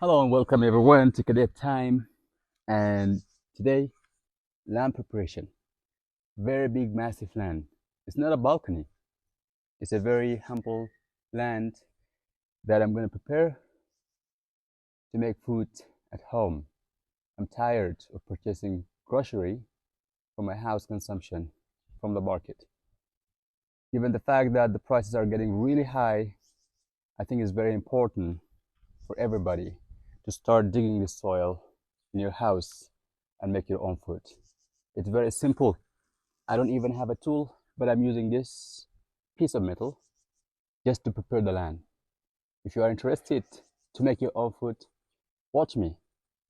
Hello and welcome everyone to Cadet Time. And today, land preparation. Very big, massive land. It's not a balcony. It's a very humble land that I'm going to prepare to make food at home. I'm tired of purchasing grocery for my house consumption from the market. Given the fact that the prices are getting really high, I think it's very important for everybody to start digging the soil in your house and make your own food. It's very simple. I don't even have a tool, but I'm using this piece of metal just to prepare the land. If you are interested to make your own food, watch me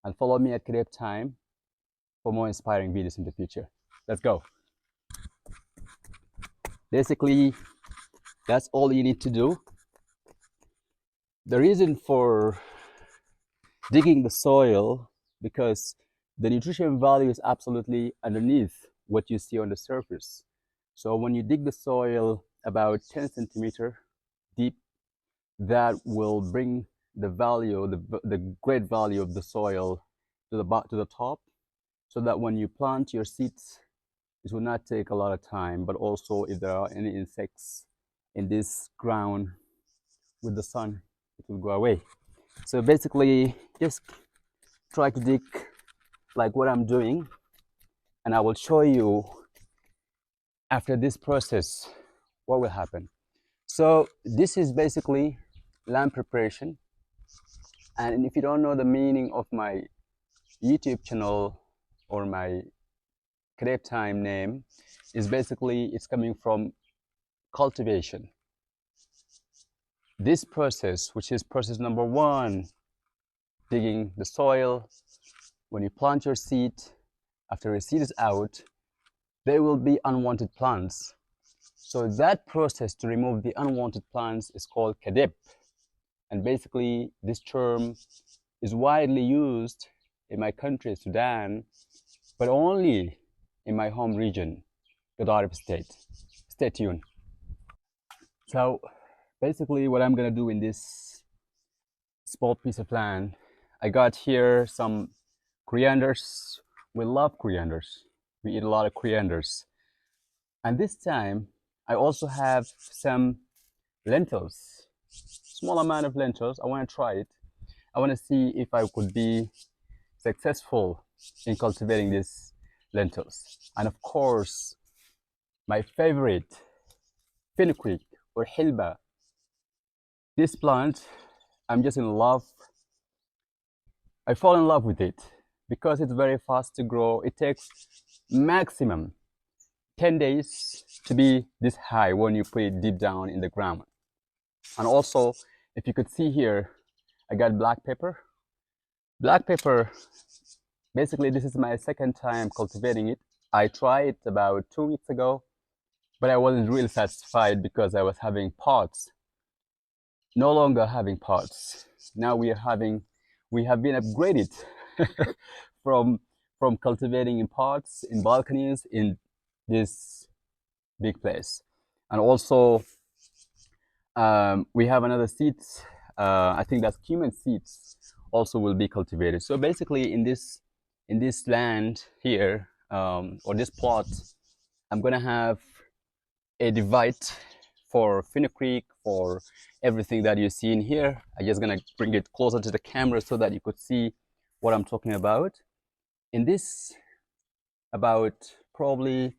and follow me at Create Time for more inspiring videos in the future. Let's go. Basically, that's all you need to do. The reason for digging the soil, because the nutrition value is absolutely underneath what you see on the surface. So when you dig the soil about 10 centimeter deep, that will bring the value, the great value of the soil to the top, so that when you plant your seeds, it will not take a lot of time. But also, if there are any insects in this ground with the sun, it will go away. So basically, just try to dig like what I'm doing, and I will show you after this process what will happen. So this is basically land preparation. And if you don't know the meaning of my YouTube channel or my Create Time name, is basically it's coming from cultivation. This process, which is process number one, digging the soil. When you plant your seed, after your seed is out, there will be unwanted plants. So that process to remove the unwanted plants is called kadeb. And basically, this term is widely used in my country, Sudan, but only in my home region, Gadarib State. Stay tuned. So basically what I'm gonna do in this small piece of land, I got here some corianders. We love corianders. We eat a lot of corianders. And this time, I also have some lentils, small amount of lentils. I wanna try it. I wanna see if I could be successful in cultivating these lentils. And of course, my favorite, fenugreek or hilba. This plant, I'm just in love. I fall in love with it because it's very fast to grow. It takes maximum 10 days to be this high when you put it deep down in the ground. And also, if you could see here, I got black pepper. Black pepper, basically this is my second time cultivating it. I tried it about 2 weeks ago, but I wasn't really satisfied because I was having pods. No longer having pods. Now we have been upgraded from cultivating in pots, in balconies, in this big place. And also, we have another seeds. I think that's cumin seeds also will be cultivated. So basically, in this land here, or this plot, I'm gonna have a divide for fenugreek, for everything that you see in here. I'm just gonna bring it closer to the camera so that you could see what I'm talking about. In this, about probably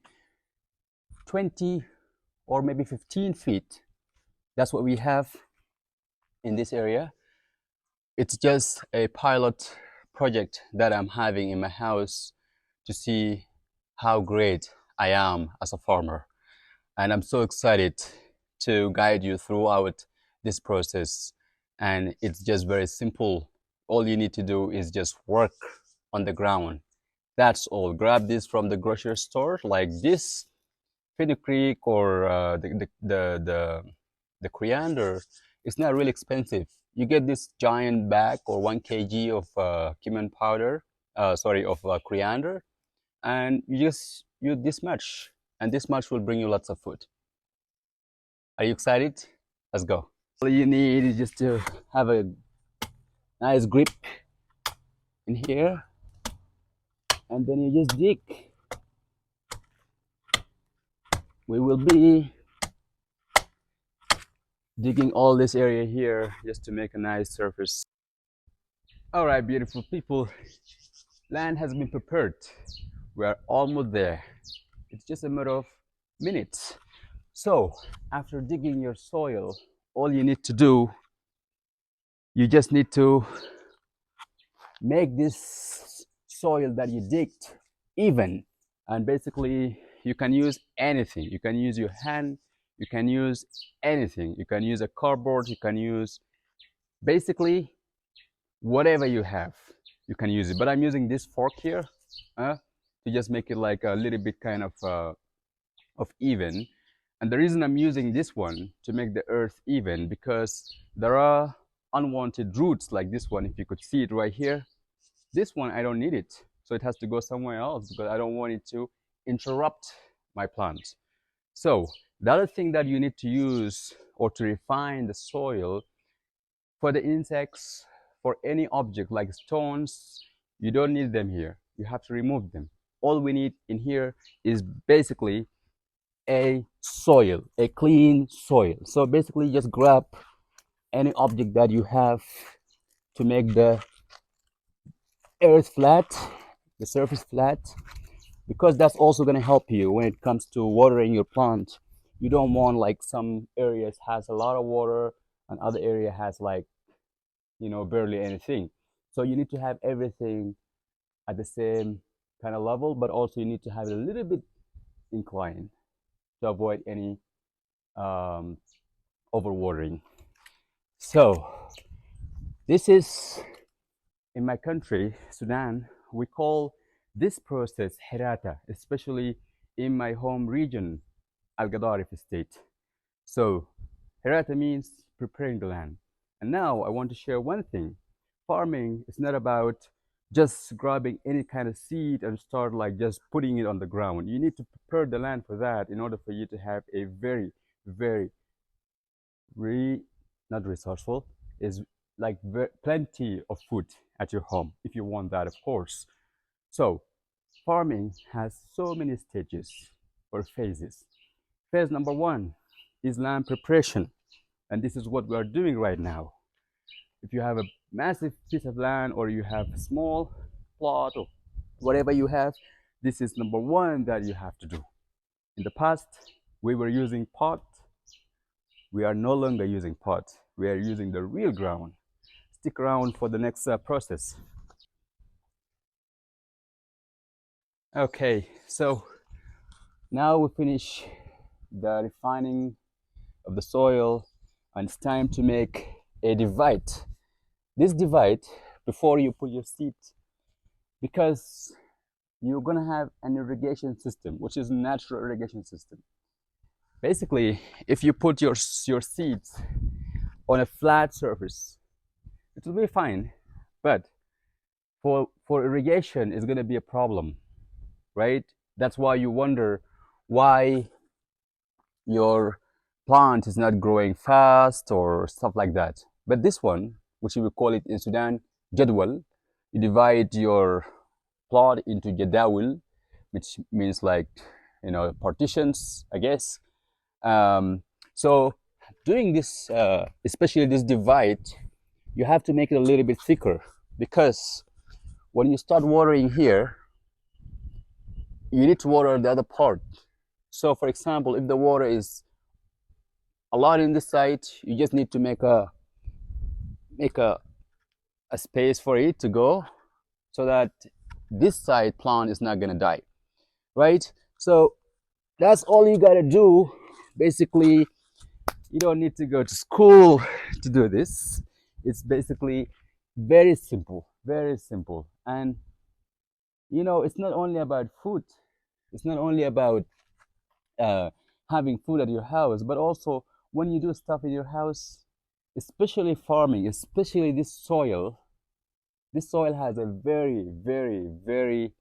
20 or maybe 15 feet, that's what we have in this area. It's just a pilot project that I'm having in my house to see how great I am as a farmer. And I'm so excited to guide you throughout this process. And it's just very simple. All you need to do is just work on the ground. That's all. Grab this from the grocery store, like this fenugreek or the coriander. It's not really expensive. You get this giant bag or 1 kg of cumin powder, of coriander, and you just use this much, and this much will bring you lots of food. Are you excited? Let's go. All you need is just to have nice grip in here, and then you just dig. We will be digging all this area here just to make a nice surface. All right, beautiful people, land has been prepared. We are almost there. It's just a matter of minutes. So after digging your soil, all you need to do, you just need to make this soil that you digged even. And basically you can use anything. You can use your hand, you can use anything. You can use a cardboard, you can use basically whatever you have, you can use it. But I'm using this fork here to just make it like a little bit kind of even. And the reason I'm using this one to make the earth even, because there are unwanted roots like this one. If you could see it right here, this one I don't need it, so it has to go somewhere else because I don't want it to interrupt my plant. So the other thing that you need to use or to refine the soil for the insects, for any object like stones, you don't need them here. You have to remove them. All we need in here is basically a soil, a clean soil. So basically just grab any object that you have to make the earth flat, the surface flat, because that's also going to help you when it comes to watering your plant. You don't want like some areas has a lot of water and other area has like, you know, barely anything. So you need to have everything at the same kind of level, but also you need to have it a little bit inclined to avoid any overwatering. So this is, in my country, Sudan, we call this process herata, especially in my home region, Al Gadarif state. So herata means preparing the land. And now I want to share one thing. Farming is not about just grabbing any kind of seed and start like just putting it on the ground. You need to prepare the land for that in order for you to have a very, very not resourceful, is like plenty of food at your home if you want that, of course. So farming has so many stages or phases. Phase number one is land preparation, and this is what we are doing right now. If you have a massive piece of land or you have a small plot or whatever you have, this is number one that you have to do. In the past, we were using pot. We are no longer using pot. We are using the real ground. Stick around for the next process. Okay, so now we finish the refining of the soil, and it's time to make a divide. This divide, before you put your seed, because you're gonna have an irrigation system, which is a natural irrigation system. Basically, if you put your seeds on a flat surface, it will be fine, but for irrigation, it's gonna be a problem, right? That's why you wonder why your plant is not growing fast or stuff like that. But this one, which we call it in Sudan, jadwal, you divide your plot into jadawil, which means like, you know, partitions, I guess. So doing this, especially this divide, you have to make it a little bit thicker, because when you start watering here, you need to water the other part. So for example, if the water is a lot in this side, you just need to make a space for it to go, so that this side plant is not gonna die, right? So that's all you gotta do. Basically, you don't need to go to school to do this. It's basically very simple, very simple. And you know, it's not only about food. It's not only about uh, having food at your house, but also when you do stuff in your house, especially farming, especially this soil. This soil has a very, very, very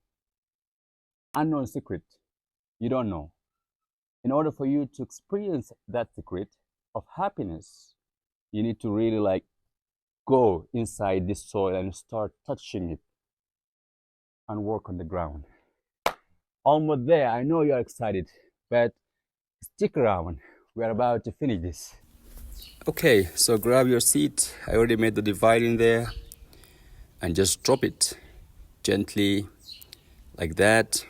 unknown secret. You don't know. In order for you to experience that secret of happiness, you need to really like go inside this soil and start touching it and work on the ground. Almost there. I know you're excited, but stick around. We are about to finish this. Okay, so grab your seed. I already made the divide in there and just drop it gently like that.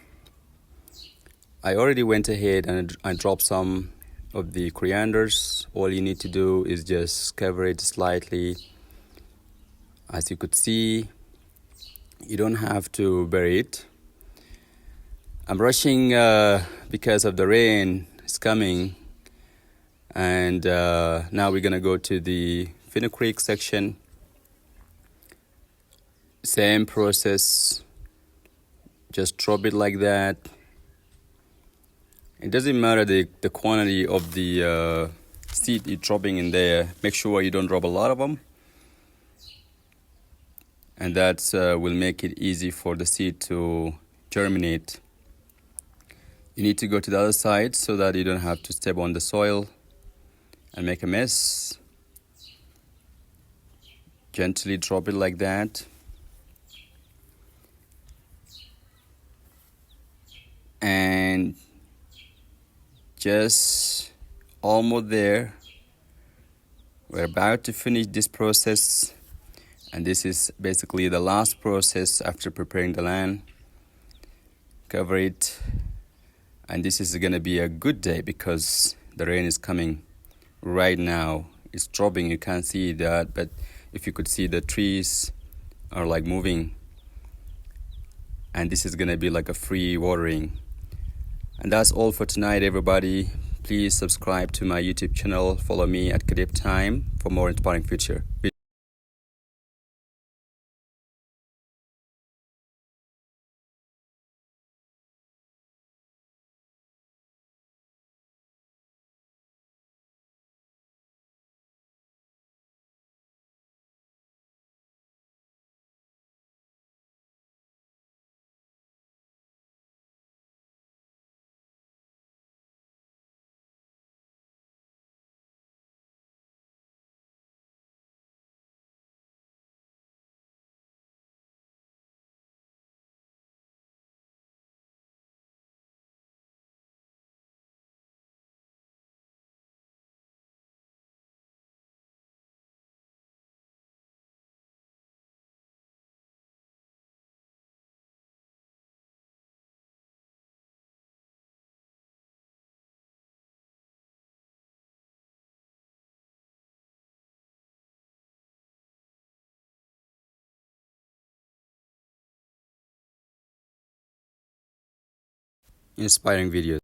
I already went ahead and I dropped some of the corianders. All you need to do is just cover it slightly. As you could see, you don't have to bury it. I'm rushing because of the rain is coming, and now we're gonna go to the fenugreek section. Same process, just drop it like that. It doesn't matter the quantity of the seed you're dropping in there. Make sure you don't drop a lot of them, and that will make it easy for the seed to germinate. You need to go to the other side so that you don't have to step on the soil and make a mess. Gently drop it like that. And just almost there. We're about to finish this process, and this is basically the last process after preparing the land. Cover it, and this is gonna be a good day because the rain is coming right now. It's dropping, you can't see that, but if you could see, the trees are like moving, and this is gonna be like a free watering. And that's all for tonight, everybody. Please subscribe to my YouTube channel. Follow me at Kadip Time for more inspiring future. Inspiring videos.